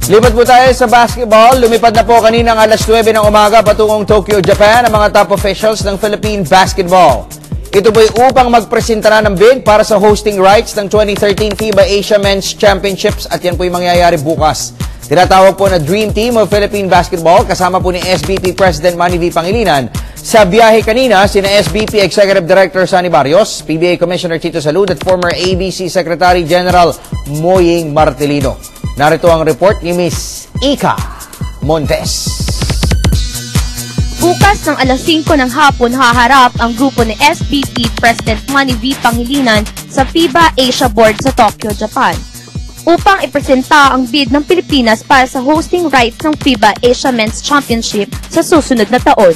Lipat po tayo sa basketball. Lumipad na po kaninang alas 9 ng umaga patungong Tokyo, Japan ang mga top officials ng Philippine basketball. Ito po'y upang magpresenta na ng bid para sa hosting rights ng 2013 FIBA Asia Men's Championships at yan po'y mangyayari bukas. Tinatawag po na Dream Team of Philippine Basketball kasama po ni SBP President Manny V. Pangilinan. Sa biyahe kanina, sina SBP Executive Director Sonny Barrios, PBA Commissioner Chito Salud at former ABC Secretary General Moying Martilino. Narito ang report ni Miss Ika Montes. Bukas ng alas 5 ng hapon haharap ang grupo ni SBP President Manny V. Pangilinan sa FIBA Asia Board sa Tokyo, Japan upang ipresenta ang bid ng Pilipinas para sa hosting rights ng FIBA Asia Men's Championship sa susunod na taon.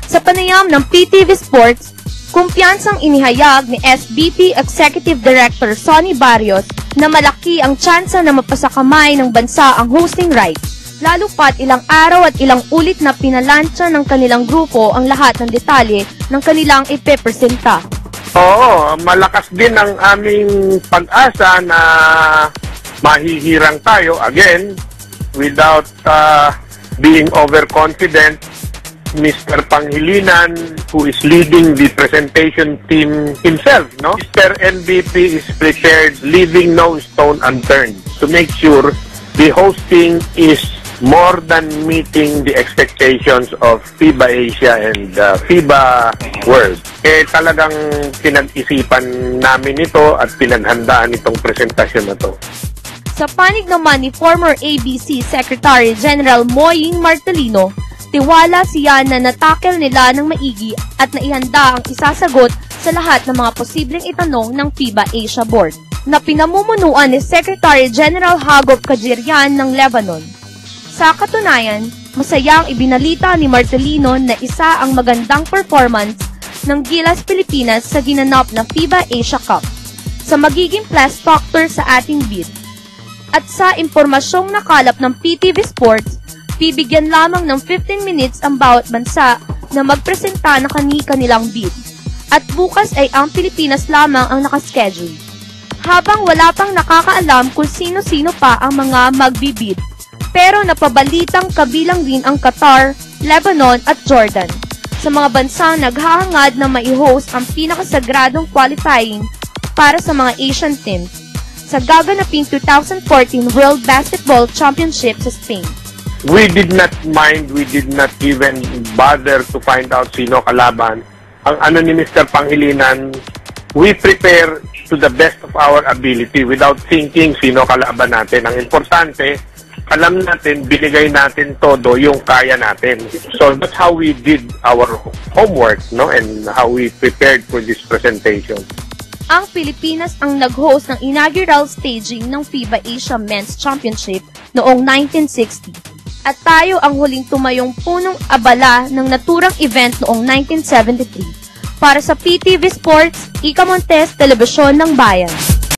Sa panayam ng PTV Sports, kumpiyansang inihayag ni SBP Executive Director Sonny Barrios na malaki ang tsansa na mapasakamay ng bansa ang hosting rights. Lalo pat ilang araw at ilang ulit na pinalansya ng kanilang grupo ang lahat ng detalye ng kanilang ipepresenta. Oo, malakas din ang aming pag-asa na mahihirang tayo again without being overconfident. Mr. Pangilinan, who is leading the presentation team himself, no? Mr. MVP is prepared, leaving no stone unturned to make sure the hosting is more than meeting the expectations of FIBA Asia and FIBA World. Talagang pinag-isipan namin ito at pinaghandaan itong presentasyon na to. Sa panig naman ni former ABC Secretary General Moying Martilino, tiwala siya na natakel nila ng maigi at naihanda ang isasagot sa lahat ng mga posibleng itanong ng FIBA Asia Board na pinamumunuan ni Secretary General Hagop Kajirian ng Lebanon. Sa katunayan, masayang ibinalita ni Martilino na isa ang magandang performance ng Gilas Pilipinas sa ginanap na FIBA Asia Cup sa magiging plus factor sa ating bid. At sa impormasyong nakalap ng PTV Sports, bibigyan lamang ng 15 minutes ang bawat bansa na magpresenta ng kanilang bid. At bukas ay ang Pilipinas lamang ang nakaschedule. Habang wala pang nakakaalam kung sino-sino pa ang mga magbibid. Pero napabalitang kabilang din ang Qatar, Lebanon at Jordan sa mga bansang naghahangad na mai-host ang pinakasagradong qualifying para sa mga Asian teams sa gaganaping 2014 World Basketball Championship sa Spain. We did not mind, we did not even bother to find out sino kalaban. Ang ano ni Mr. Pangilinan, we prepare to the best of our ability without thinking sino kalaban natin. Ang importante, alam natin, binigay natin todo yung kaya natin. So that's how we did our homework, no, and how we prepared for this presentation. Ang Pilipinas ang nag-host ng inaugural staging ng FIBA Asia Men's Championship noong 1960. At tayo ang huling tumayong punong abala ng naturang event noong 1973. Para sa PTV Sports, Ika Montes, Telebisyon ng Bayan.